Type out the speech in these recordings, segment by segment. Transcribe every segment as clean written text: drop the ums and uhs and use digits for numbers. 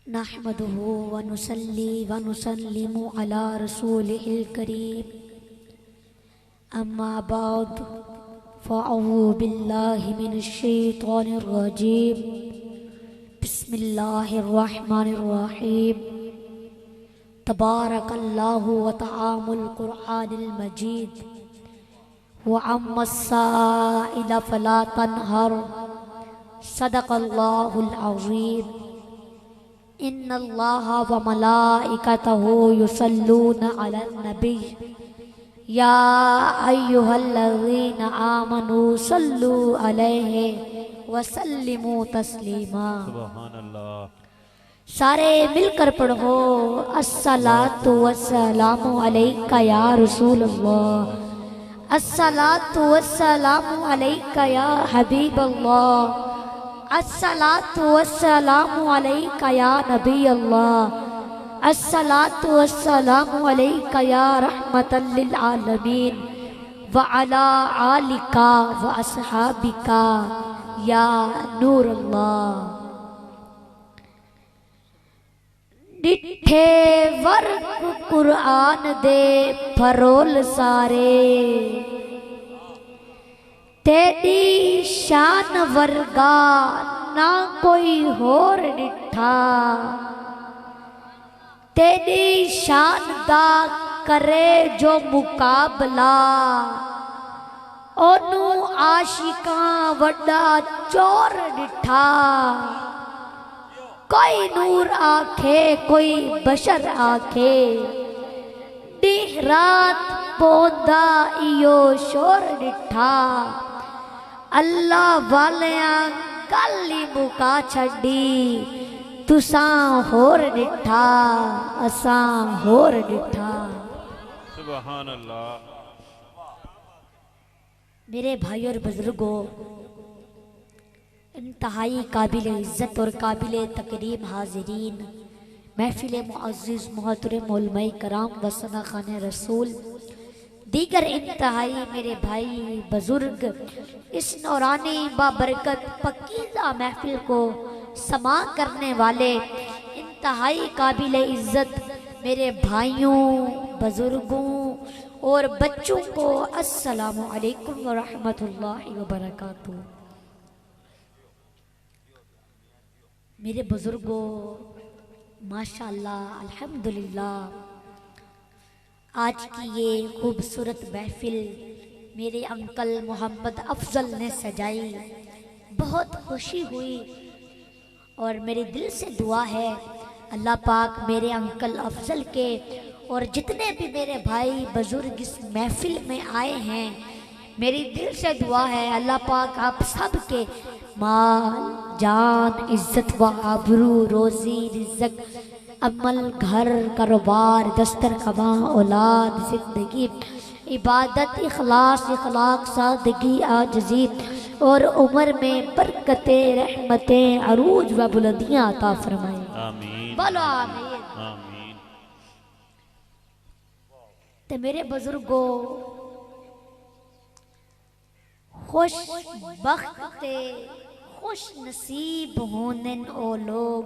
नहमदुहु व नुसल्ली व नुसल्लिमु अला रसूलिहिल करीम अम्मा बाद फ़अऊज़ु बिल्लाहि मिनश शैतानिर रजीम बिस्मिल्लाहिर रहमानिर रहीम तबारकल्लाहु व तआमुल कुरआनिल मजीद व अम्मस साइल फला तनहर सदक़ल्लाहुल अज़ीम इन्नल्लाह व मलाइकतहु युसल्लूना अलन नबी या अय्युहल्लज़ीना आमनू सल्लू अलैहि व सल्लिमू तस्लीमा। सुभानअल्लाह। सारे मिलकर पढ़ो अस्सलातु वस्सलामु अलैका या रसूलल्लाह, अस्सलातु वस्सलामु अलैका या हबीबल्लाह, अस्सलातु वस्सलामु अलैका या नबी अल्लाह, अस्सलातु वस्सलामु अलैका या रहमतल लिल आलमीन व अला आलिका व अस्हाबिका या नूर अल्लाह। डिठे वर्क कुरान दे फरोल सारे तेरी शान वर्गा ना कोई होर डिठा, तेरी शान दा करे जो मुकाबला ओनू आशिकां वड्डा चोर डिठा। कोई नूर आखे कोई बशर आखे डीह रात पौधा इयो शोर डिठा। अल्लाह वालियां गल ही मुका छड़ी तुसां होर डिठा असां होर डिठा। सुभान अल्लाह। मेरे भाई और बुजुर्गों, इंतहाई काबिल इज़्ज़त और काबिल तकरीम हाज़रीन, महफिल मुअज़्ज़िज़ मोहतरम उलमाए कराम व सनाख़ाने रसूल, दीगर इंतहाई मेरे भाई बुजुर्ग, इस नौरानी बाबरकत पकीज़ा महफिल को समा करने वाले इंतहाई काबिल इज़्ज़त मेरे भाइयों, बुजुर्गों और बच्चों को अस्सलामु अलैकुम व रहमतुल्लाहि व बरकातुहू। मेरे बुजुर्गों, माशाअल्लाह अल्हम्दुलिल्लाह, आज की ये खूबसूरत महफिल मेरे अंकल मोहम्मद अफजल ने सजाई, बहुत खुशी हुई और मेरे दिल से दुआ है अल्लाह पाक मेरे अंकल अफजल के और जितने भी मेरे भाई बुजुर्ग इस महफिल में आए हैं, मेरी दिल से दुआ है अल्लाह पाक आप सब के माल जान इज्जत व आबरू रोज़ी रिज़्क़ अमल घर कारोबार दस्तर कमा औलाद ज़िंदगी इबादत इखलास इखलाक सादगी आजिज़ी और उम्र में बरकतें रहमतें अरूज व बुलंदियाँ अता फरमाए। आमीन। बोलो आमीन। आमीन। ते मेरे बुजुर्गों, खुश बख्त खुश नसीब होने ओ लोग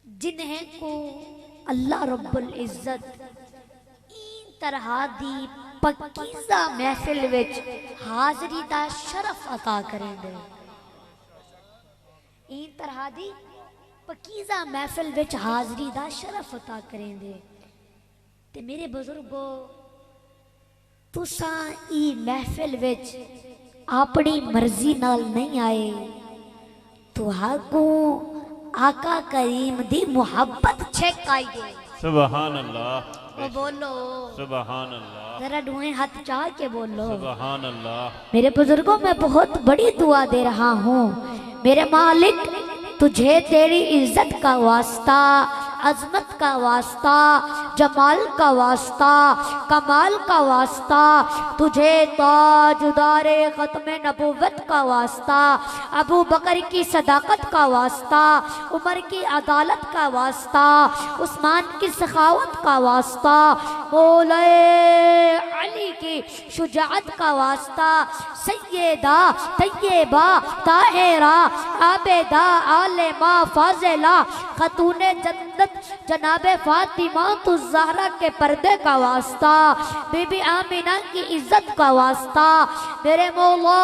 जिन्हें को अल्लाह रब्बुल इज़्ज़त इन तरह दी पकीज़ा महफिल विच हाज़री दा शरफ अता करेंगे। इन तरह दी पकीज़ा महफिल विच हाज़री दा शरफ अता करेंगे। ते मेरे बुजुर्गों, तुसां ई महफिल विच अपनी मर्जी नाल नहीं आए, तुहाकू आका करीम दी मुहब्बत छेक आई गई। सुभान अल्लाह। वो बोलो सुभान अल्लाह। जरा दुए हाथ चाह के बोलो सुभान अल्लाह। मेरे बुजुर्गों, मैं बहुत बड़ी दुआ दे रहा हूँ। मेरे मालिक, तुझे तेरी इज्जत का वास्ता, अजमत का वास्ता, जमाल का वास्ता, कमाल का वास्ता, तुझे ताजदारे खत्म नबुव्वत का वास्ता, अबू बकर की सदाकत का वास्ता, उमर की अदालत का वास्ता, उस्मान की सखावत का वास्ता, मौला अली की शुजाअत का वास्ता, सैयदा तैयबा ताहिरा आबेदा आलिमा फाजिला खतूने जन्नत जनाबे फातिमा तो ज़हरा के पर्दे का वास्ता, बीबी आमिना की इज्जत का वास्ता, मेरे मौला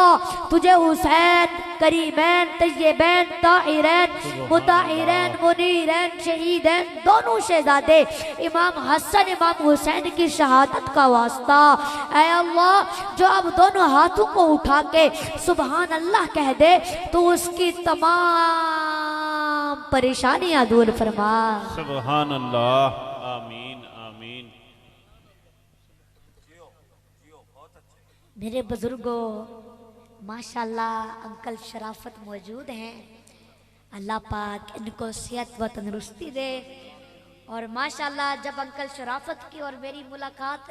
तुझे हुसैन करीमैन तैयबैन ताहिरैन मुताहिरैन मुनीरैन शहीदैन दोनों शहजादे इमाम हसन इमाम हुसैन की शहादत का वास्ता, ऐ अल्लाह जो अब दोनों हाथों को उठा के सुबहान अल्लाह कह दे तो उसकी तमाम परेशानियां दूर फरमा। सुबहान अल्लाह। आमीन आमीन। मेरे बुजुर्गों, माशाल्लाह अंकल शराफत मौजूद हैं, अल्लाह पाक इनको सेहत व तंदुरुस्ती दे। और माशाल्लाह जब अंकल शराफत की और मेरी मुलाकात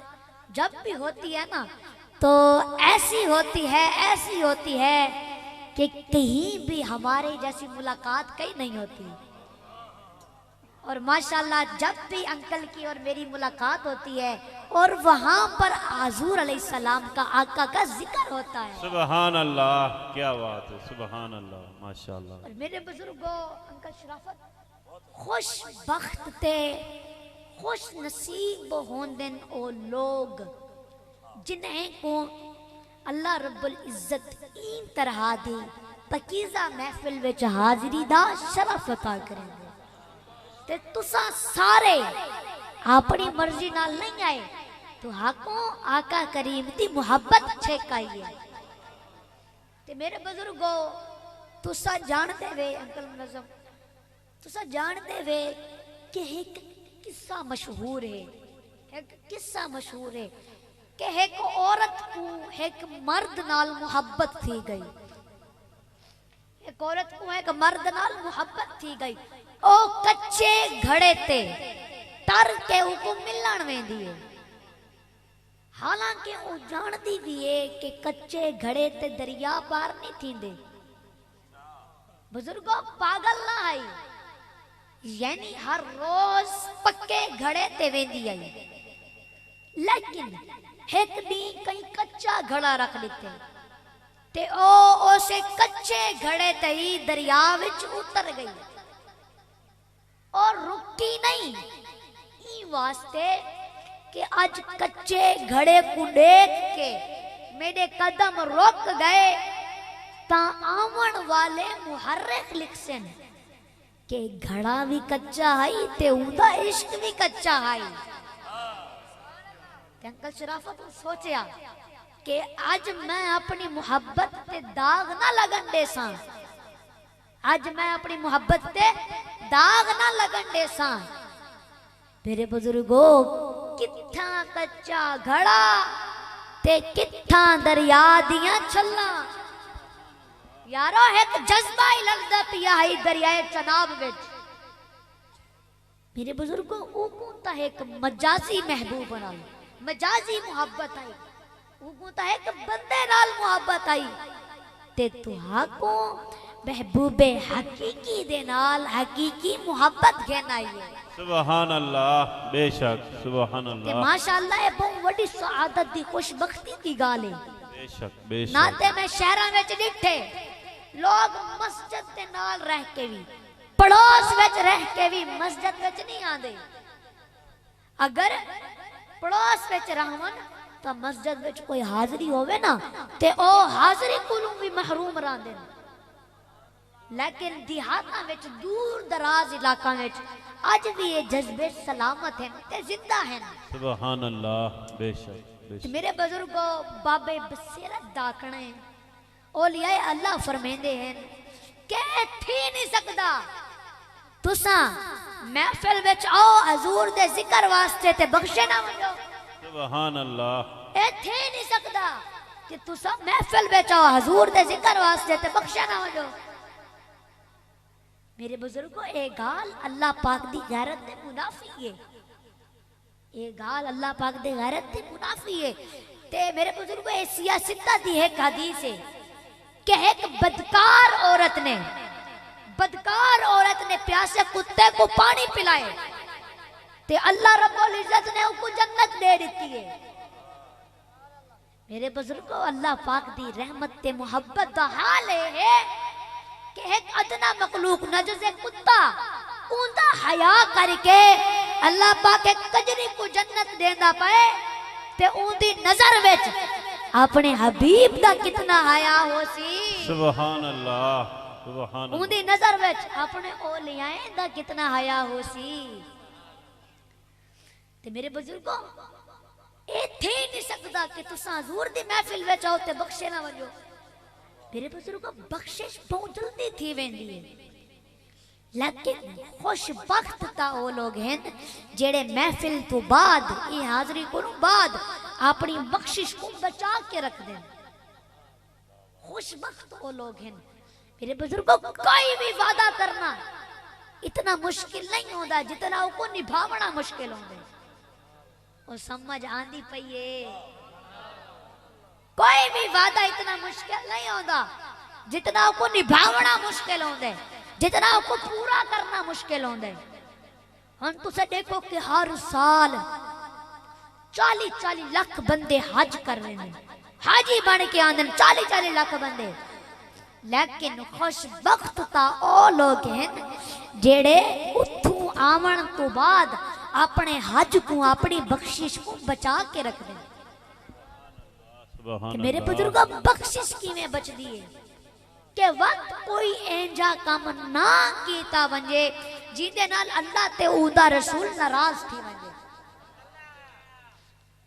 जब भी होती है ना तो ऐसी होती है कि कहीं भी हमारे जैसी मुलाकात कहीं नहीं होती। और माशाल्लाह जब भी अंकल की और मेरी मुलाकात होती है और वहां पर हुजूर अलैहिस्सलाम का आका का जिक्र होता है। सुबहान अल्लाह, क्या बात है, सुबहान अल्लाह, माशाल्लाह। और मेरे बुजुर्गों, अंकल शराफत खुश बख्त थे, खुश नसीब होंदन ओ लोग जिन्हें को अल्लाह रब्बुल इज्जत इन तरह दी पकीज़ा महफिल विच हाजिरी दा शरफ अता करेंगे। ते तुसा सारे अपनी मर्जी नाल नहीं आए तो हाको आका करीम दी मुहब्बत छेकाई है। ते मेरे बुजुर्गो तुसा जानते वे अंकल मुनज़्ज़म, तुसा जानते वे कि एक किस्सा मशहूर है, एक किस्सा मशहूर है कि एक औरत को एक मर्द नाल मुहब्बत थी गई, एक औरत को एक मर्द नाल मुहब्बत थी गई। ओ कच्चे घड़े ते तर के उको मिलन वेंदी है, हालांकि वो जानती भी है कि कच्चे घड़े ते दरिया पार नहीं थींदे। बुजुर्गों पागल ना आई, यानी हर रोज पक्के घड़े ते वेंदी आई, लेकिन एक दी कहीं कच्चा घड़ा रख लेते ते ओ उसे कच्चे घड़े ते ही दरिया विच उतर गई और रुकी नहीं। ई वास्ते कि आज कच्चे घड़े को देख के मेरे कदम रुक गए ता आवन वाले मुहर्रिख लिखसन के घड़ा भी कच्चा है ते उदा इश्क भी कच्चा है। अंकल शराफत सोचा कि आज मैं अपनी मुहब्बत ते दाग ना लगन दे सा, आज मैं अपनी मुहब्बत ते दाग ना लगन दे सा। मेरे बुजुर्गो किथा कच्चा घड़ा ते किथा दरिया दियां छल्ला, यारो एक जज्बा ही लगदा पिया है दरियाए चनाब विच। मेरे बुजुर्गो वो कोता है एक मजाजी महबूब नाल मजाजी मुहब्बत आई, वो कोता है एक बंदे नाल मुहब्बत आई ते तुहाको महबूबे हकीकी दे नाल हकीकी मुहब्बत कहना है। सुबहान अल्लाह, बेशक सुबहान ते अल्लाह, माशाअल्लाह ये बहुत बड़ी सआदत दी खुशबख्ती दी गाल है। बेशक ना बेशक। ते मैं शहरा में डिठे लोग मस्जिद के नाल रह के भी पड़ोस विच रह के भी मस्जिद विच नहीं आंदे। अगर पड़ोस विच रहवन तो मस्जिद विच कोई हाजरी होवे ना ते ओ हाजरी कोलों भी महरूम रहंदे। लेकिन देहातां विच दूर दराज इलाका विच आज भी ये जज्बे सलामत हैं ते जिंदा हैं। सुबहान अल्लाह, बेशक ते बेशक। मेरे बुजुर्गो बाबे बसीरत दाकणे ओलिया अल्लाह फरमेंदे हैं के थी नहीं सकदा तुसा महफिल विच आओ हजूर दे जिक्र वास्ते ते बख्शे ना वजो। सुबहान अल्लाह। ए थी नहीं सकदा कि तुसा महफिल विच आओ हजूर दे जिक्र वास्ते ते बख्शे ना वजो। मेरे बुजुर्गो ए गाल अल्लाह पाक दी गैरत दे मुनाफी है, ये गाल अल्लाह पाक दे गैरत दे मुनाफी है। ते मेरे बुजुर्गो ए सियासत दी एक हदीस है कि एक बदकार औरत ने प्यासे कुत्ते को पानी पिलाए ते अल्लाह रब्बुल इज्जत ने उसको जन्नत दे दी है। मेरे बुजुर्गो अल्लाह पाक दी रहमत ते मुहब्बत दा हाल है कि एक अदना मखलूक नजर कुत्ता ऊंदा हया करके अल्लाह पाक एक कजरी को जन्नत देंदा पे ते ऊंदी नजर विच अपने हबीब दा कितना हया होसी। सुभान अल्लाह सुभान अल्लाह। ऊंदी नजर विच अपने औलियाए दा कितना हया होसी। ते मेरे बुजुर्गो इत्थे ही नहीं सकदा कि तुसा हजूर दी महफिल विच आओ ते बख्शे ना वजो। मेरे बुजुर्गो बख्शिश बहुत जल्दी थी वेंदी है, लेकिन खुशबख्त ता वो लोग हैं जेड़े महफिल तो बाद ये हाजरी को बाद अपनी बख्शिश को बचा के रख दें। खुशबख्त वो लोग हैं मेरे बुजुर्गों। कोई भी वादा करना इतना मुश्किल नहीं होता जितना उसको निभावना मुश्किल होता। और समझ आंदी पईए कोई भी वादा इतना मुश्किल नहीं होता जितना उसको निभावना मुश्किल होता है, जितना उसको पूरा करना मुश्किल होता है। हम तुसे देखो कि हर साल 40-40 लाख बंदे हज कर रहे हैं, हाजी बन के आंदे 40-40 लाख बंदे। लेकिन खुशबख्त ता ओ लोग हैं जेड़े उठू आवन तो बाद अपने हज को अपनी बख्शिश को बचा के रख दे। मेरे बुजुर्गों बख्शिश किवें बचदी है कि वक्त कोई ऐंजा काम ना कीता वंजे जिंदे नाल अल्लाह ते उदा रसूल नाराज थी वंजे।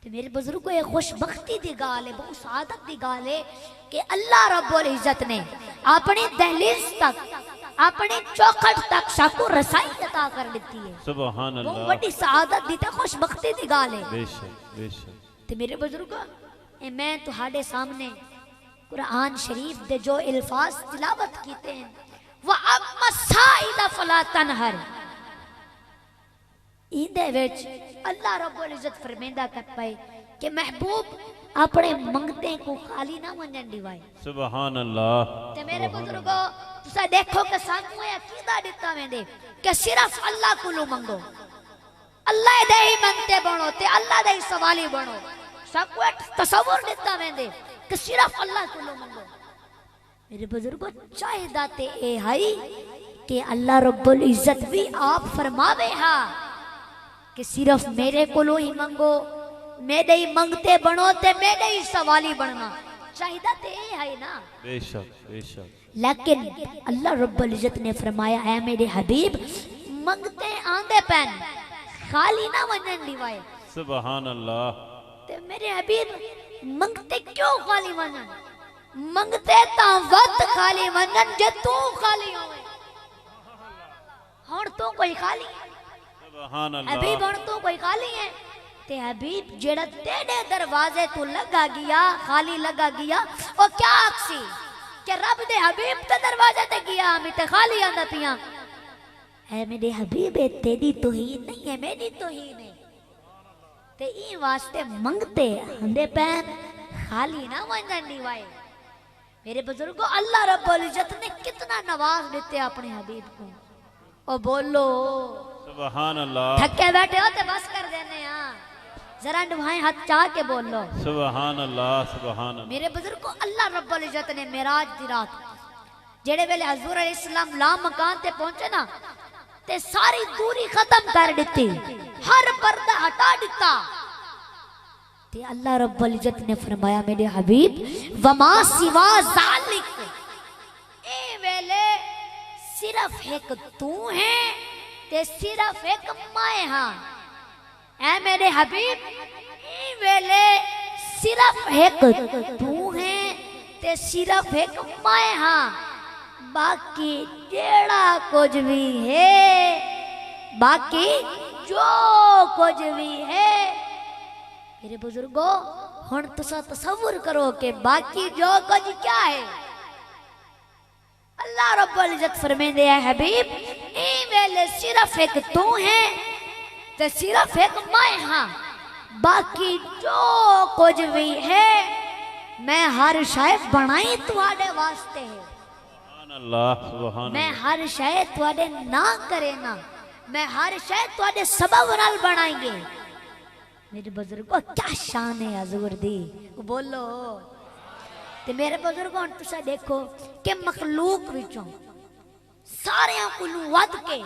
ते मेरे बुजुर्गों ये खुशबख्ती दी गाल है, बहुत सादत दी गाल है कि अल्लाह रब्बुल इज्जत ने अपनी दहलीज तक अपने चौखट तक साकू रसाई अता कर देती है। सुभान अल्लाह। बहुत बड़ी सादत दी ते खुशबख्ती दी गाल है। बेशक बेशक। ते मेरे बुजुर्गों मैं तुहाडे सामने कुरान शरीफ दे जो अल्फाज तिलावत कीते हैं व अम्मा साइला फला तनहर, इंदे विच अल्लाह रब्बुल इज्जत फरमांदा कर पाए कि महबूब अपने मंगते को खाली ना वंजन दिवाए। सुभान अल्लाह। ते मेरे बुजुर्गो तुसा देखो कि सानू ये अकीदा दिता वेंदे कि सिर्फ अल्लाह कोलो मंगो, अल्लाह दे ही मंगते बनो ते अल्लाह दे ही सवाली बनो। सब को तसव्वुर दिता वेंदे कि सिर्फ अल्लाह कोलो मंगो। मेरे बुजुर्गो चाहिदा ते ए हई कि अल्लाह रब्बुल इज्जत भी आप फरमावे हा कि सिर्फ मेरे कोलो ही मंगो, मेरे ही मंगते बनो ते मेरे ही सवाली बनना चाहिदा ते ए है ना। बेशक बेशक। लेकिन अल्लाह रब्बुल इज्जत ने फरमाया है मेरे हबीब मंगते आंदे पैन खाली ना वंजन दिवाए। सुभान अल्लाह। ते मेरे हबीब मंगते क्यों खाली वंजन? मंगते ता वक्त खाली वंजन जे तू खाली होवे। हुण तू कोई खाली है? सुभान अल्लाह। हबीब हुण तू कोई खाली है? ते हबीब जेड़ा तेरे दरवाजे तू लगा गया खाली लगा गया ओ क्या आखसी कि रब दे हबीब ते दरवाजे ते गया मैं ते खाली आंदा पिया है। मेरे हबीब है तेरी तौहीन नहीं है, मेरी तौहीन है। ते ई वास्ते मंगते आंदे पैन खाली ना वंजन दिवाए। मेरे बुजुर्गों अल्लाह रब्बुल इज्जत ने कितना नवाज देते अपने हबीब को। ओ बोलो सुभान अल्लाह। थके बैठे हो ते बस कर देने हां, जरा दुआएं हाथ चाह के बोल लो सुभान अल्लाह सुभान अल्लाह। मेरे बुजुर्गों अल्लाह रब्बुल इज्जत ने मेराज दी रात जेड़े वेले हजूर अलैहिस्सलाम ला मकान ते पहुंचे ना ते सारी दूरी खत्म कर दी, हर पर्दा हटा दिता। ते अल्लाह रब्बुल इज्जत ने फरमाया मेरे हबीब वमा सिवा जालिक, ए वेले सिर्फ एक तू है ते सिर्फ एक मैं हां। ऐ मेरे हबीब ए वेले सिर्फ एक तू है ते सिर्फ एक मैं हां। बाकी जेड़ा कुछ भी है, बाकी जो कुछ भी है मेरे बुजुर्गों हुण तुसा तसव्वुर करो कि बाकी जो कुछ क्या है। अल्लाह रब्बुल इज्जत फरमांदे है हबीब ए वेले सिर्फ एक तू है ते सिर्फ एक मैं हां। बाकी जो कुछ भी है मैं हर शय बनाई तुहाडे वास्ते है। अल्लाह सुभान। मैं हर शय तुहाडे ना करे ना, मैं हर शय तुहाडे सबब नाल बनाएंगे। मेरे बुजुर्गो क्या शान है हजूर दी, बोलो। ते मेरे बुजुर्गों तुसा देखो कि मखलूक विचों सारियां कोलू वध के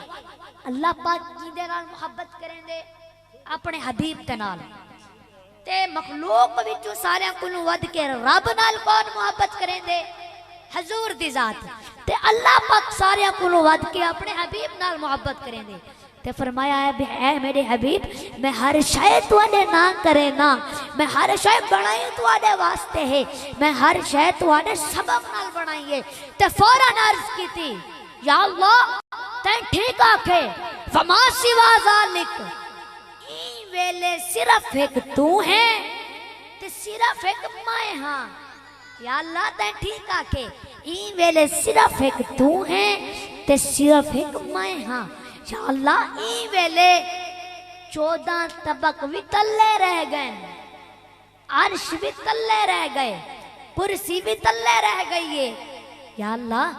अल्लाह पाक जिंदे नाल मोहब्बत करेंदे अपने हबीब दे नाल, ते मखलूक विचों सारियां कोलू वध के रब नाल कौन मोहब्बत करेंदे? हजूर दी जात। ते अल्लाह पाक सारियां कोलू वध के अपने हबीब नाल मोहब्बत करेंदे। ते फरमाया है मेरे हबीब मैं हर शय तुहाडे ना करे ना, मैं हर शय बनाई तुहाडे वास्ते है, मैं हर शय तुहाडे सबब नाल बनाई है। ते फौरन अर्ज कीती या अल्लाह तैं ठीक आखे फमा सिवा ज़ालिक, ई वेले सिर्फ एक तू है ते सिर्फ एक मैं हां। या अल्लाह तैं ठीक आखे ई वेले सिर्फ एक तू है ते सिर्फ एक मैं हां। या अल्लाह ई वेले 14 तबक भी तल्ले रह गए, अर्श भी तल्ले रह गए, कुर्सी भी तल्ले रह गई है। या अल्लाह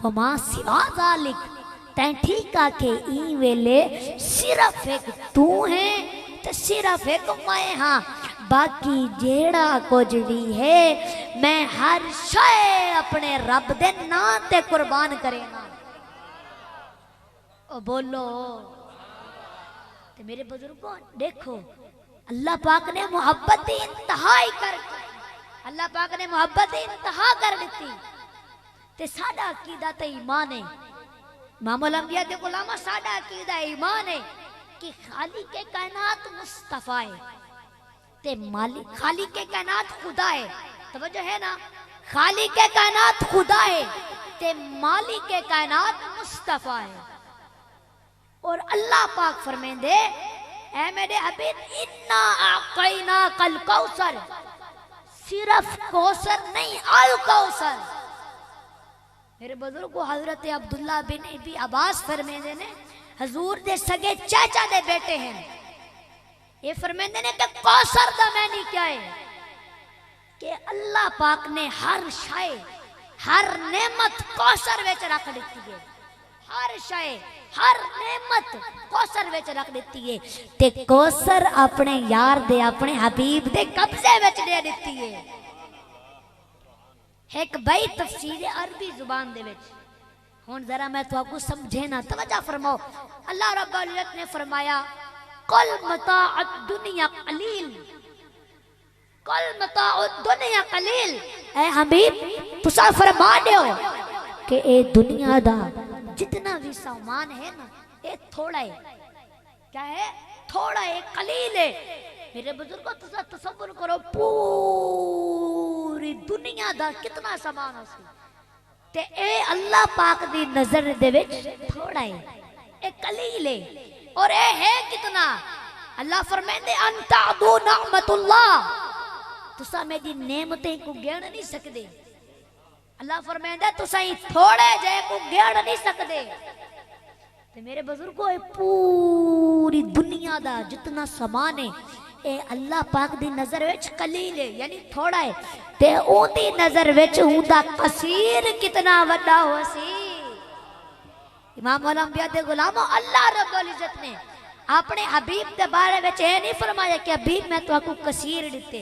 वमा सिवा ज़ालिक, तैं ठीक आके ई वेले सिर्फ एक तू है ते सिर्फ एक मैं हां। बाकी जेड़ा कुछ भी है मैं हर शय अपने रब दे नां ते कुर्बान करेगा। ओ बोलो। ते मेरे बुजुर्गों देखो अल्लाह पाक ने मोहब्बत की इंतहा ही कर, अल्लाह पाक ने मोहब्बत की इंतहा कर दी। ते साडा अकीदा ते ईमान है, इमामुल अंबिया दे गुलामा साडा अकीदा ईमान है कि खालिक के कायनात मुस्तफा है ते मालिक, खालिक के कायनात खुदा है। तवज्जो है ना, खालिक के कायनात खुदा है ते मालिक के कायनात मुस्तफा है। और अल्लाह पाक फरमांदे ऐ मेरे हबीब इन्ना आक़ैना कल कौसर, सिर्फ कौसर नहीं अल कौसर। मेरे बुजुर्गो हजरत अब्दुल्ला बिन अबी अब्बास फरमांदे ने हजूर दे सगे चाचा दे बेटे हैं, ये फरमांदे ने कि कौसर दा मैनी क्या है कि अल्लाह पाक ने हर शय हर नेमत कौसर विच रख दी है, हर शय हर नेमत कौसर विच रख दी है। ते कौसर अपने यार दे अपने हबीब दे कब्जे विच दे दी है। एक बई तफसीर अरबी जुबान दे विच हुन जरा मैं तुहाकू समझे ना, तवज्जो फरमाओ। अल्लाह रब्बुल इज्जत ने फरमाया कुल मताअद दुनिया कलील, कुल मताअद दुनिया कलील। ए हबीब तुसा फरमा दियो कि ए दुनिया दा जितना भी सामान है ना ये थोड़ा है। क्या है? थोड़ा है, कलील है। मेरे बुजुर्गों तुसा तसव्वुर करो पूरी दुनिया दा कितना सामान हो सी ते ए अल्लाह पाक दी नजर दे विच थोड़ा है, ए कलील है। और ए है कितना? अल्लाह फरमांदे अंतादू निअमतुल्लाह, तुसा मेरी नेमतें को गिन नहीं सकदे। अल्लाह फरमांदा तुसा ही थोड़े जे को गिन नहीं सकदे। ते मेरे बुजुर्गों ए पूरी दुनिया दा जितना सामान है ए अल्लाह पाक दी नजर विच कलील है, यानी थोड़ा है। ते ओदी नजर विच उंदा कसीर कितना वड्डा होसी। इमाम अल अंबिया दे गुलामो अल्लाह रब्बुल इज्जत ने अपने हबीब के बारे में ये नहीं फरमाया कि हबीब मैं तुहाकू कसीर दिते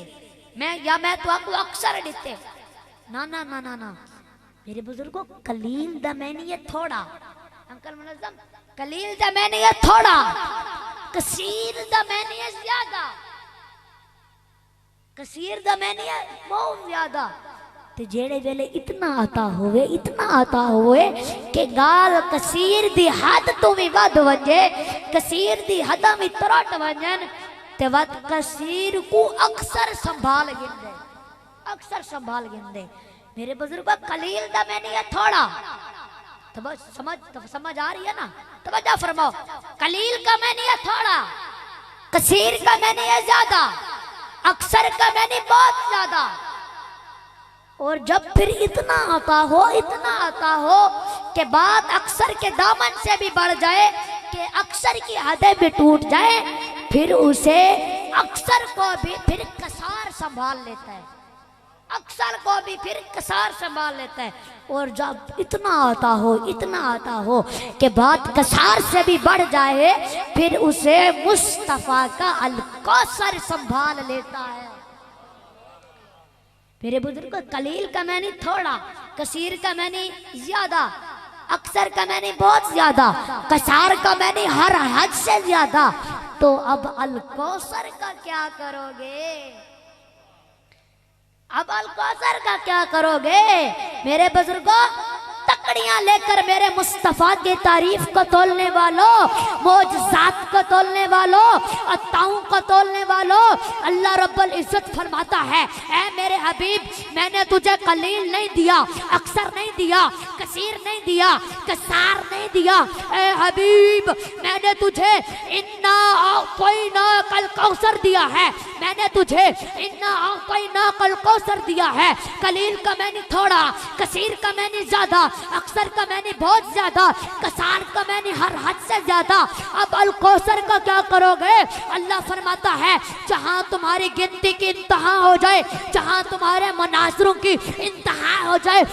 मैं या मैं तुहाकू अक्सर दिते। ना ना ना ना ना मेरे बुजुर्गों कलील दा मैनी है थोड़ा। अंकल मुनज़्ज़म कलील दा मैनी है थोड़ा, कसीर दा मैनी है ज्यादा, कसीर दा मैनी है बहुत ज्यादा। ते जेड़े वेले इतना आता होवे कि गाल कसीर दी हद तो भी वध वजे, कसीर दी हदां भी तरट वजन ते वत कसीर को अक्सर संभाल गिंदे, अक्सर संभाल गिंदे। मेरे बुजुर्गों कलील दा मैंने है थोड़ा। तो समझ आ रही है ना? तवज्जो फरमाओ। कलील का मैंने है थोड़ा, कसीर का मैंने है ज्यादा, अक्सर का मैंने बहुत ज्यादा। और जब फिर इतना आता हो कि बात अक्सर के दामन से भी बढ़ जाए, कि अक्सर की हदें भी टूट जाए, फिर उसे अक्सर को भी फिर कसार संभाल लेता है। अक्सर को भी फिर कसार संभाल लेता है। और जब इतना आता हो कि बात कसार से भी बढ़ जाए, फिर उसे मुस्तफा का अलकौसर संभाल लेता है। मेरे बुजुर्ग, कलील का मैंने थोड़ा, कसीर का मैंने ज्यादा, अक्सर का मैंने बहुत ज्यादा, कसार का मैंने हर हद से ज्यादा, तो अब अलकौसर का क्या करोगे? अब अलकौसर का क्या करोगे? मेरे बुजुर्गों, तकड़ियां लेकर मेरे मुस्तफा की तारीफ को तोलने वालों, मौजज़ात को तोलने वालों, अताओं को तोलने वालों, अल्लाह रब्बुल इज्जत फरमाता है, ऐ मेरे हबीब, मैंने तुझे कलील नहीं दिया, अक्सर नहीं दिया, कसीर नहीं दिया, कसार नहीं दिया। ऐ हबीब, मैंने तुझे इन्ना आतैना कल कौसर दिया है, मैंने तुझे इन्ना आतैना कल कौसर दिया है। कलील का मैंने थोड़ा, कसीर का मैंने ज्यादा, अक्सर का मैंने बहुत ज्यादा, कसार का मैंने हर हद से ज्यादा। अब अल कौसर का क्या करोगे? अल्लाह फरमाता है, जहां तुम्हारी गिनती की इंतहा हो जाए, जहां तुम्हारे मनासरों की इंतहा हो जाए,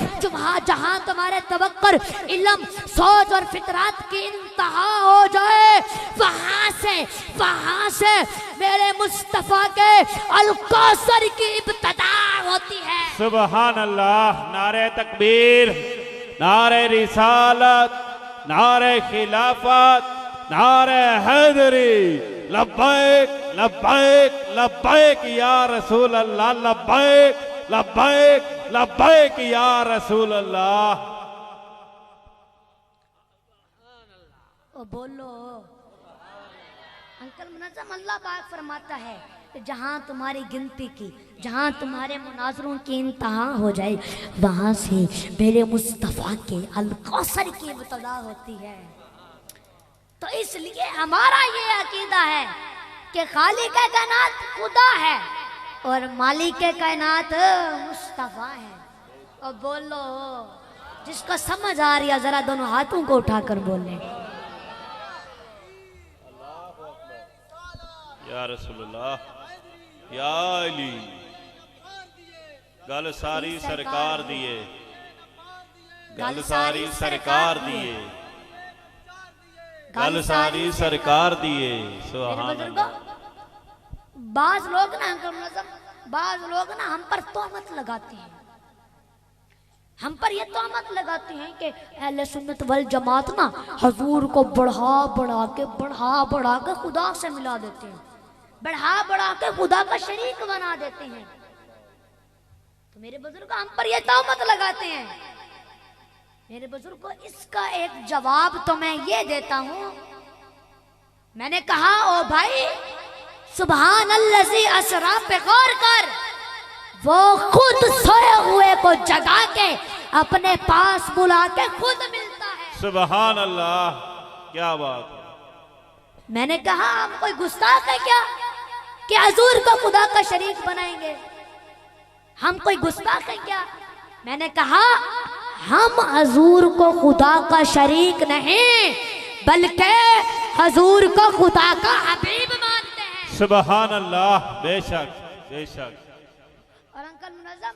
जहां तुम्हारे तवक्कुर, इल्म, सोच और फितरात की इंतहा हो जाए, वहां से मेरे मुस्तफा के अल कौसर की इब्तिदा होती है। सुबहान अल्लाह। नारे तकबीर, नारे रिसालत, नारे खिलाफत, नारे हैदरी, लब्बैक लब्बैक लब्बैक या रसूल अल्लाह, लब्बैक लब्बैक लब्बैक या रसूल अल्लाह। ओ बोलो अंकल मुनज़्ज़म, अल्लाह पाक फरमाता है, जहां तुम्हारी गिनती की, जहां तुम्हारे मुनाजरों की इंतहा हो जाए, वहां से मेरे मुस्तफा के अल कौसर की इब्तिदा होती है। तो इसलिए हमारा ये अकीदा है कि खालिक कायनात खुदा है और मालिक कायनात मुस्तफा है। और बोलो, जिसको समझ आ रही है जरा दोनों हाथों को उठाकर बोले, या रसूलुल्लाह, या अली। गल सारी सरकार दिए, गल सारी सरकार दिए, गल सारी सरकार दिए। सुभान अल्लाह। बाज लोग ना अंकल मुनज़्ज़म, बाज लोग ना हम पर तोहमत लगाते हैं, हम पर ये तोहमत लगाते हैं कि अहले सुन्नत वल जमात ना हजूर को बढ़ा के खुदा से मिला देते हैं, बढ़ा के खुदा का शरीक बना देते हैं। तो मेरे बुजुर्ग हम पर ये तोहमत लगाते हैं। मेरे बुजुर्ग को इसका एक जवाब तो मैं ये देता हूं, मैंने कहा, ओ भाई, सुभान अल्लज़ी असरा पे गौर कर, वो खुद सोए हुए को जगा के अपने पास बुला के खुद मिलता है। सुभान अल्लाह, क्या बात है। मैंने कहा, हम कोई गुस्ताख है क्या कि हजूर को खुदा का शरीक बनाएंगे? हम कोई गुस्ताख है क्या? मैंने कहा, हम हजूर को खुदा का शरीक नहीं, बल्कि हजूर को खुदा का हबीब मानते हैं। सुभान अल्लाह, बेशक बेशक। और अंकल मुनज़्ज़म,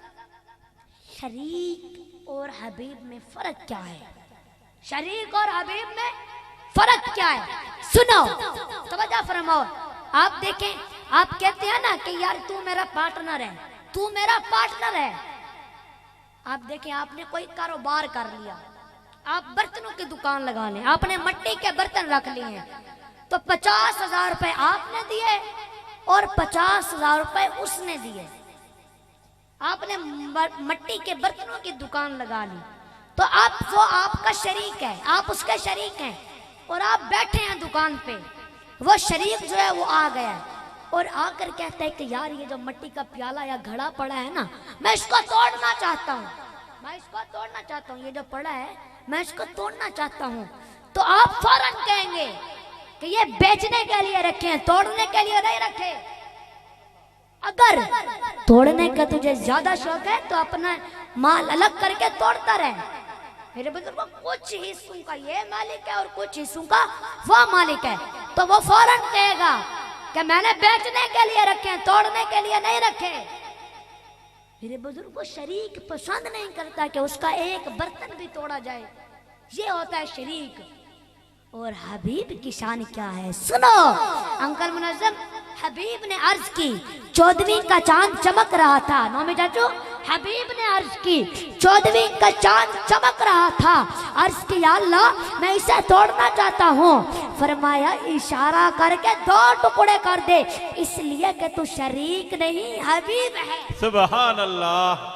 शरीक और हबीब में फर्क क्या है? शरीक और हबीब में फर्क क्या है? सुनो, तवज्जो फरमाओ। आप देखें, आप कहते हैं ना कि यार तू मेरा पार्टनर है, तू मेरा पार्टनर है। आप देखें, आपने कोई कारोबार कर लिया, आप बर्तनों की दुकान लगा लें, आपने मिट्टी के बर्तन रख लिए हैं, तो 50,000 रुपए आपने दिए और 50,000 रुपए उसने दिए। आपने मिट्टी के बर्तनों की दुकान लगा ली, तो आप, वो आपका शरीक है, आप उसके शरीक हैं, और आप बैठे हैं दुकान पे। वो शरीक जो है वो आ गया है और आकर कहता है कि यार ये जो मिट्टी का प्याला या घड़ा पड़ा है ना, मैं इसको तोड़ना चाहता हूँ, मैं इसको तोड़ना चाहता हूँ, ये जो पड़ा है मैं इसको तोड़ना चाहता हूँ। तो आप फौरन कहेंगे कि ये बेचने के लिए रखे हैं, तोड़ने के लिए नहीं रखे। अगर तोड़ने का तुझे ज्यादा शौक है तो अपना माल अलग करके तोड़ता रहे। मेरे बुजुर्गों, कुछ हिस्सों का ये मालिक है और कुछ हिस्सों का वो मालिक है, तो वो फौरन कहेगा कि मैंने बेचने के लिए रखे हैं, तोड़ने के लिए नहीं रखे। मेरे बुजुर्ग को शरीक पसंद नहीं करता कि उसका एक बर्तन भी तोड़ा जाए, ये होता है शरीक। और हबीब की शान क्या है सुनो। अंकल मुनज़्ज़म, हबीब ने अर्ज की 14वीं का चांद चमक रहा था। नौमी चाचू, हबीब ने अर्ज की 14वीं का चांद चमक रहा था। अर्ज की या अल्लाह मैं इसे तोड़ना चाहता हूँ। फरमाया इशारा करके 2 टुकड़े कर दे, इसलिए कि तू शरीक नहीं हबीब है। सुभान अल्लाह।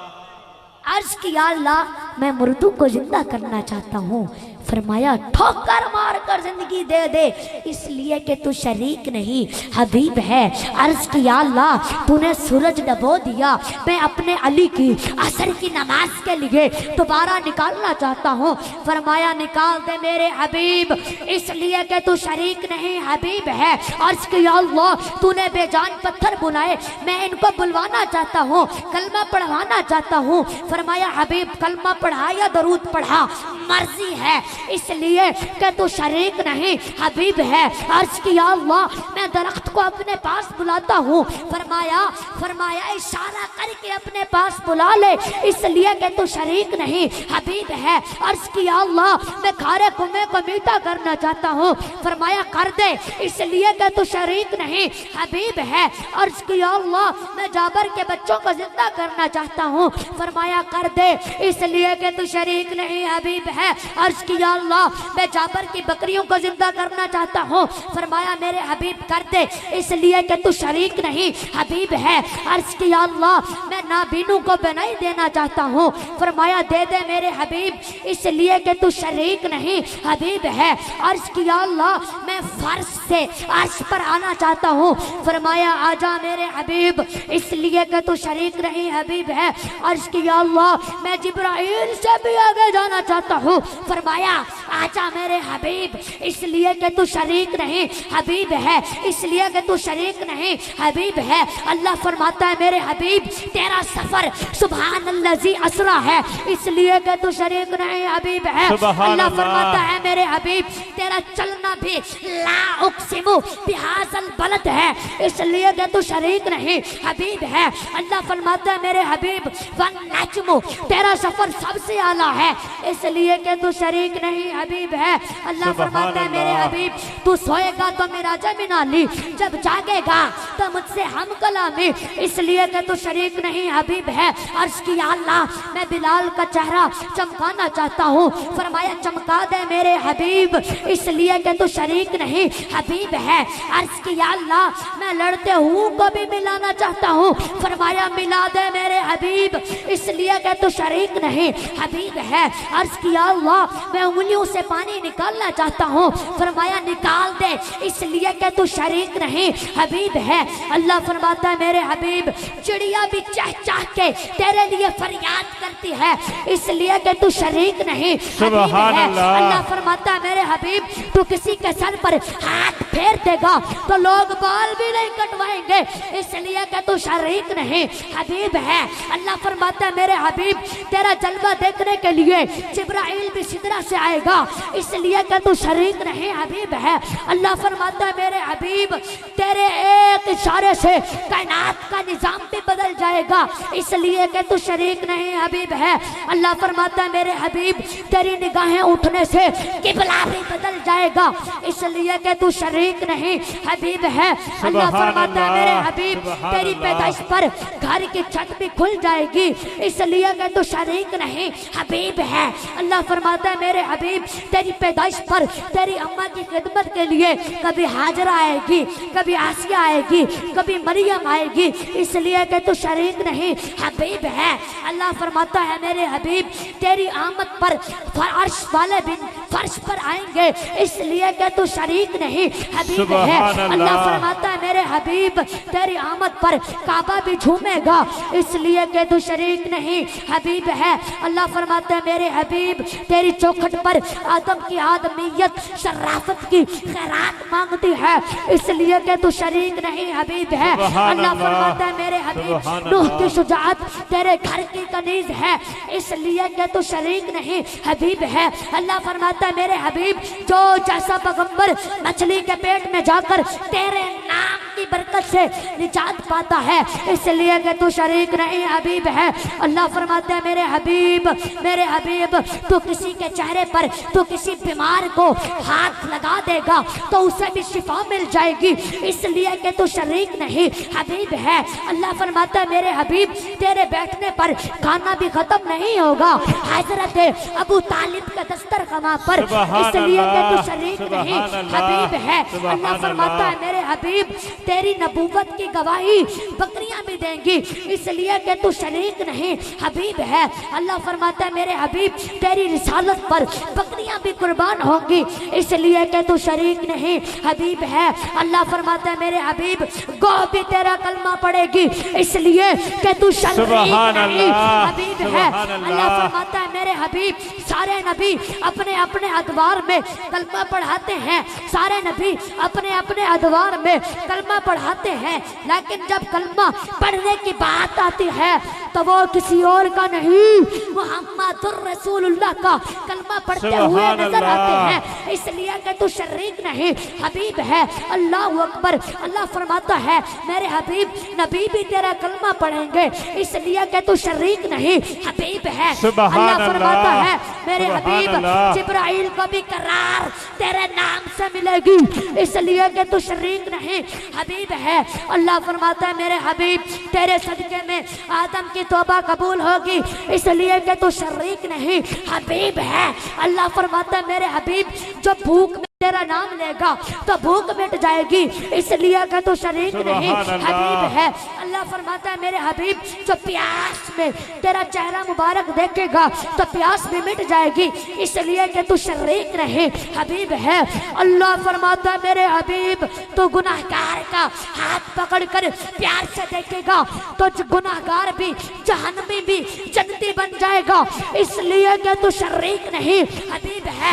अर्ज किया अल्लाह मैं मुर्दों को जिंदा करना चाहता हूँ। फरमाया ठोकर मार कर जिंदगी दे दे, इसलिए कि तू शरीक नहीं हबीब है। अर्ज किया अल्लाह तूने सूरज डबो दिया, मैं अपने अली की असर की नमाज के लिए दोबारा निकालना चाहता हूँ। फरमाया निकाल दे मेरे हबीब, इसलिए कि तू शरीक नहीं हबीब है। अर्ज किया अल्लाह तूने बेजान पत्थर बुलाए, मैं इनको बुलवाना चाहता हूँ, कलमा पढ़वाना चाहता हूँ। फरमाया हबीब कलमा पढ़ा या दरूद पढ़ा मर्जी है, इसलिए कि तू शरीक नहीं हबीब है। अर्ज किया अल्लाह मैं दरख्त को अपने पास बुलाता हूँ। फरमाया इशारा करके अपने पास बुला ले, इसलिए कि तू शरीक नहीं हबीब है। अर्ज किया अल्लाह मैं खारे कुएं को मीठा करना चाहता हूँ। फरमाया कर दे, इसलिए कि तू शरीक नहीं हबीब है। अर्ज किया अल्लाह मैं जाबर के बच्चों को जिंदा करना चाहता हूँ। फरमाया कर दे, इसलिए कि तू शरीक नहीं हबीब है। अर्ज किया अल्लाह मैं जाबर की बकरियों को जिंदा करना चाहता हूँ। फरमाया मेरे हबीब कर दे, इसलिए कि तू शरीक नहीं हबीब है। अर्ज किया अल्लाह मैं नाबीनों को बनाई देना चाहता हूँ। फरमाया दे दे मेरे हबीब, इसलिए कि तू शरीक नहीं हबीब है। अर्ज किया अल्लाह मैं फर्श से अर्श पर आना चाहता हूँ। फरमाया आजा मेरे हबीब, इसलिए कि तू शरीक नहीं हबीब है। अर्ज किया अल्लाह मैं जिब्राइल से भी आगे जाना चाहता हूँ। फरमाया आजा मेरे हबीब, इसलिए कि तू शरीक नहीं हबीब है, इसलिए कि तू शरीक नहीं हबीब है। अल्लाह फरमाता है मेरे हबीब तेरा सफर सुभान अल्लाजी असरा है, इसलिए कि तू शरीक नहीं हबीब है। अल्लाह फरमाता है मेरे हबीब तेरा चलना भी ला उक्सिमु बिहाज़ल बलद है, इसलिए कि तू शरीक नहीं हबीब है। अल्लाह फरमाता है मेरे हबीब वन नजमु तेरा सफर सबसे आला है, इसलिए कि तू शरीक नहीं हबीब है। अल्लाह फरमाता है मेरे हबीब तू सोएगा तो मेरा जमीनाली, जब जागेगा तो मुझसे हम कलामी, इसलिए कि तू शरीक नहीं हबीब है। अर्ज किया अल्लाह मैं बिलाल का चेहरा चमकाना चाहता हूँ। फरमाया चमका दे मेरे हबीब, इसलिए कि तू शरीक नहीं हबीब है। अर्ज किया अल्लाह मैं लड़ते हुए को भी मिलाना चाहता हूँ। फरमाया मिला दे मेरे हबीब, इसलिए कि तू शरीक नहीं हबीब है। अर्ज किया अल्लाह मैं उंगलियों से पानी निकालना चाहता हूँ। फरमाया निकाल दे, इसलिए कि तू शरीक नहीं हबीब है। अल्लाह फरमाता है मेरे हबीब चिड़िया भी चाह चाह के तेरे लिए फरियाद करती है, इसलिए कि तू शरीक नहीं हबीब है। अल्लाह फरमाता है मेरे हबीब तू किसी के सर पर हाथ फेर देगा तो लोग बाल भी नहीं कटवाएंगे, इसलिए कि तू शरीक नहीं हबीब है। अल्लाह फरमाता है मेरे हबीब तेरा जलवा देखने के लिए जिब्राइल भी सिदरा से आएगा, इसलिए कि तू शरीक नहीं हबीब है। अल्लाह फरमाता है मेरे हबीब तेरे एक इशारे से कायनात का निजाम भी बदल जाएगा, इसलिए कि तू शरीक नहीं हबीब है। अल्लाह फरमाता है मेरे हबीब तेरी निगाहें उठने से किबला भी बदल जाएगा, इसलिए कि तू शरीक नहीं हबीब है। अल्लाह फरमाता है मेरे हबीब तेरी पैदाइश पर घर की छत भी खुल जाएगी, इसलिए कि तू शरीक नहीं हबीब है। अल्लाह फरमाता है मेरे हबीब तेरी पैदाइश पर तेरी अम्मा की खिदमत के लिए कभी हाजरा आएगी, कभी आसिया आएगी, कभी मरियम आएगी, इसलिए कि तू शरीक नहीं हबीब है। अल्लाह फरमाता है मेरे हबीब तेरी आमद पर फर्श वाले बिन फर्श पर आएंगे, इसलिए कि तू शरीक नहीं हबीब है। अल्लाह फरमाता है मेरे हबीब तेरी आमद पर काबा भी झूमेगा, इसलिए कि तू शरीक नहीं हबीब है। अल्लाह फरमाता है मेरे हबीब तेरी चौखट पर आदम की आदमियत शराफत की खैरात मांगती है, इसलिए कि तू शरीक नहीं हबीब है। अल्लाह फरमाता है मेरे हबीब नूह की शुजाअत तेरे घर की कनीज है, इसलिए कि तू शरीक नहीं हबीब है। अल्लाह फरमाता फरमाता है मेरे हबीब जो जैसा पैगंबर मछली के पेट में जाकर तेरे नाम की बरकत से निजात पाता है, इसलिए कि तू शरीक नहीं हबीब है। अल्लाह फरमाते हैं मेरे हबीब तू किसी के चेहरे पर तू किसी बीमार को हाथ लगा देगा तो उसे भी शिफा मिल जाएगी, इसलिए कि तू शरीक नहीं हबीब है। अल्लाह फरमाता है मेरे हबीब तेरे बैठने पर खाना भी खत्म नहीं होगा हजरत अबू तालिब के दस्तरखाना पर, इसलिए कि तू शरीक नहीं हबीब है। अल्लाह फरमाता है मेरे हबीब तेरी नबूवत की गवाही बकरियां भी देंगी, इसलिए कि तू शरीक नहीं हबीब है। अल्लाह फरमाता है मेरे हबीब तेरी रिसालत पर बकरियां भी कुर्बान होंगी, इसलिए कि तू शरीक नहीं हबीब है। अल्लाह फरमाता है मेरे हबीब गौ भी तेरा कलमा पड़ेगी, इसलिए कि तू शरीक नहीं हबीब है। अल्लाह फरमाता है मेरे हबीब सारे नबी अपने अपने अदवार में कलमा पढ़ाते हैं, सारे नबी अपने अपने अदवार में कलमा पढ़ाते हैं, लेकिन जब कलमा पढ़ने की बात आती है तो वो किसी और का नहीं मुहम्मदुर रसूलुल्लाह का कलमा पढ़ते हुए नजर आते हैं, इसलिए कि तू शरीक नहीं हबीब है। अल्लाह अकबर। अल्लाह फरमाता है मेरे हबीब नबी भी तेरा कलमा पढ़ेंगे, इसलिए कि तू शरीक नहीं हबीब है। अल्लाह फरमाता है मेरे हबीब जिब्राइल को भी करार तेरे नाम से मिलेगी, इसलिए कि तू शरीक नहीं हबीब है। अल्लाह फरमाता है मेरे हबीब तेरे सदके में आदम की तौबा कबूल होगी, इसलिए कि तू शरीक नहीं हबीब है। अल्लाह फरमाता है मेरे हबीब जो भूख तेरा नाम लेगा तो भूख मिट जाएगी, इसलिए कि तू शरीक नहीं हबीब है। अल्लाह फरमाता है मेरे हबीब जो प्यास में तेरा चेहरा मुबारक देखेगा तो प्यास भी मिट जाएगी, इसलिए कि तू शरीक नहीं हबीब है। अल्लाह फरमाता है मेरे हबीब तो गुनाहगार का हाथ पकड़कर प्यार से देखेगा तो गुनाहगार भी जहन्नमी भी जन्नती बन जाएगा, इसलिए कि तू शरीक नहीं हबीब है।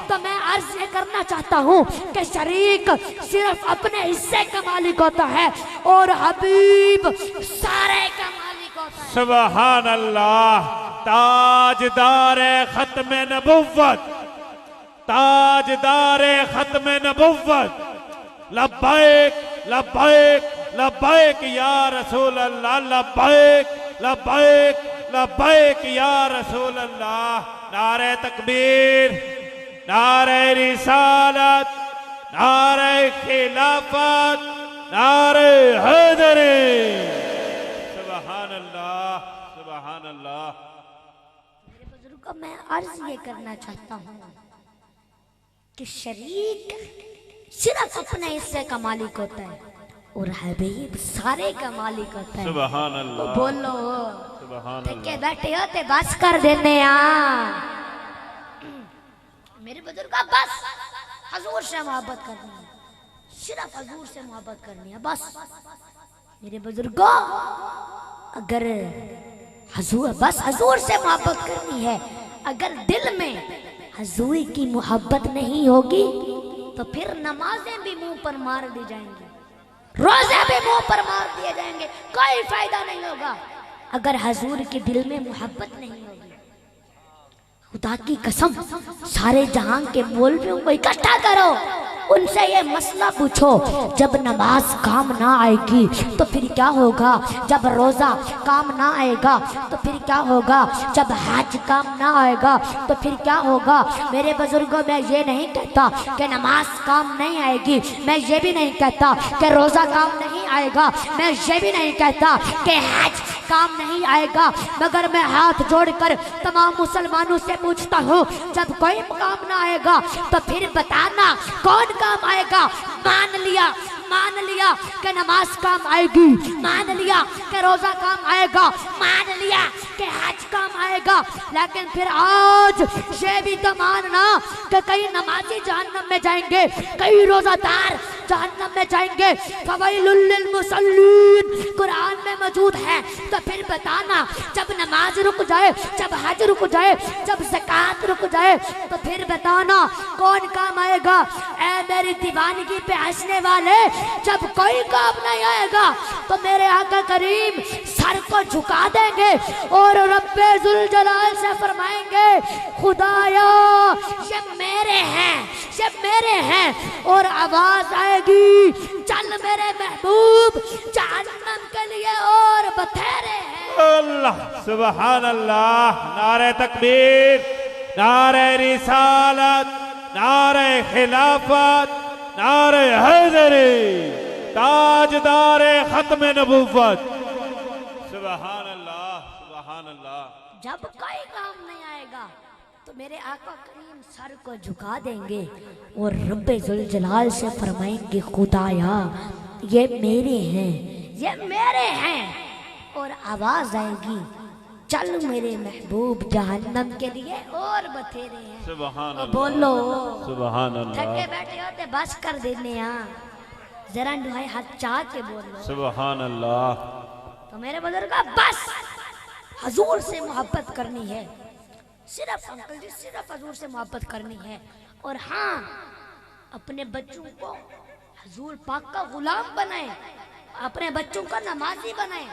तो मैं अर्ज ये करना चाहता हूँ कि शरीक सिर्फ अपने हिस्से का मालिक होता है और हबीब सारे का मालिक होता है। सुभान अल्लाह। ताजदारे खत्म नबुव्वत, ताजदारे खत्म नबुव्वत, लब्बैक लब्बैक लब्बैक या रसूल अल्लाह, लब्बैक लब्बैक लब्बैक या रसूल अल्लाह। नारे तकबीर, नारे रिसालत, नारे खिलाफत, नारे हैदरी। सुभान अल्लाह, सुभान अल्लाह। मेरे बुजुर्गों मैं अर्ज ये करना चाहता हूँ कि शरीक सिर्फ अपने हिस्से का मालिक होता है और हबीब सारे का मालिक होता है। सुभान अल्लाह। बोलो सुभान अल्लाह। बैठे हो ते बस कर देने मेरे बुजुर्ग बस हजूर से मोहब्बत करनी है, सिर्फ हजूर से मोहब्बत करनी है बस। मेरे बुजुर्गों अगर हजूर से मोहब्बत करनी है, अगर दिल में हजूर की मोहब्बत नहीं होगी तो फिर नमाजें भी मुंह पर मार दी जाएंगी, रोजे भी मुंह पर मार दिए जाएंगे, कोई फायदा नहीं होगा अगर हजूर के दिल में मोहब्बत नहीं होगी। खुदा की कसम सारे जहां के मौलवियों को इकट्ठा करो, उनसे ये मसला पूछो जब नमाज काम ना आएगी तो फिर क्या होगा, जब रोज़ा काम ना आएगा तो फिर क्या होगा, जब हज काम ना आएगा तो फिर क्या होगा। मेरे बुजुर्गों मैं ये नहीं कहता कि नमाज काम नहीं आएगी, मैं ये भी नहीं कहता कि रोज़ा काम नहीं आएगा, मैं ये भी नहीं कहता कि हज काम नहीं आएगा, मगर मैं हाथ जोड़कर तमाम मुसलमानों से पूछता हूँ जब कोई काम ना आएगा तो फिर बताना कौन काम आएगा। मान लिया कि नमाज काम आएगी, मान लिया कि रोजा काम आएगा, मान लिया कि हज काम आएगा, लेकिन फिर आज ये भी तो मानना कि कई नमाजी जहन्नम में जाएंगे, कई रोजादार जहन्नम में जाएंगे। फवैलुल लिल मुसल्लीन कुरान में मौजूद है, तो फिर बताना जब नमाज रुक जाए, जब हज रुक जाए, जब ज़कात रुक जाए तो फिर बताना कौन काम आएगा। ऐ मेरी दीवानगी पे हंसने वाले, जब कोई काम नहीं आएगा तो मेरे आका करीम सर को झुका देंगे और रब्बे जुल जलाल से फरमाएंगे खुदाया ये मेरे हैं, ये मेरे हैं। और आवाज आएगी चल मेरे महबूब जहन्नम के लिए और बतेरे हैं। अल्लाह सुभान अल्लाह। नारे तकबीर, नारे रिसालत, नारे खिलाफत, नारे हैदरी, ताजदारे खत्म नबूवत। सुभान अल्लाह, सुभान अल्लाह। जब कोई काम नहीं आएगा तो मेरे आका करीम सर को झुका देंगे और रब्बे जुल जलाल से फरमाएंगे खुदाया ये मेरे हैं, ये मेरे हैं। और आवाज आएगी चल मेरे महबूब जहन्नम के लिए और बतेरे हैं। सुभान अल्लाह, बोलो सुभान थके अल्लाह, बैठे होते बस कर देने यहाँ जरा दुहाई हाथ चाह के बोलो। सुभान अल्लाह। तो मेरे बुजुर्ग बस हजूर से मोहब्बत करनी है, सिर्फ अंकल जी सिर्फ हजूर से मोहब्बत करनी है। और हाँ अपने बच्चों को हजूर पाक का गुलाम बनाए, अपने बच्चों को नमाजी बनाए,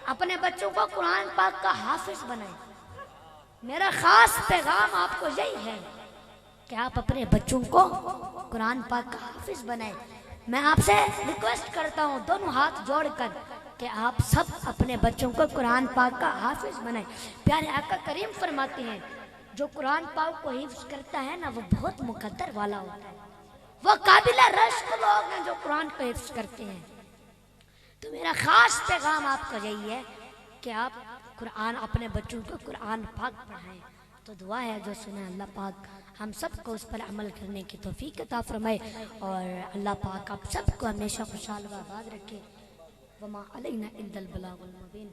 अपने बच्चों को कुरान पाक का हाफिज बनाए। मेरा खास पैगाम आपको यही है कि आप अपने बच्चों को कुरान पाक का हाफिज बनाए। मैं आपसे रिक्वेस्ट करता हूँ दोनों हाथ जोड़कर कि आप सब अपने बच्चों को कुरान पाक का हाफिज बनाए। प्यारे आका करीम फरमाते हैं जो कुरान पाक को हिफ्ज करता है ना वो बहुत मुकद्दर वाला होता है, वो काबिल रश्क लोग हैं जो कुरान को हिफ्ज करते हैं। तो मेरा खास पैगाम आपको यही है कि आप कुरान अपने बच्चों को कुरान पाक पढ़ाएं। तो दुआ है जो सुने अल्लाह पाक हम सबको उस पर अमल करने की तौफीक अता फरमाए और अल्लाह पाक आप सबको हमेशा खुशहाल व आबाद रखे। वमा अलैना इल्लल बलागुल मुबीन।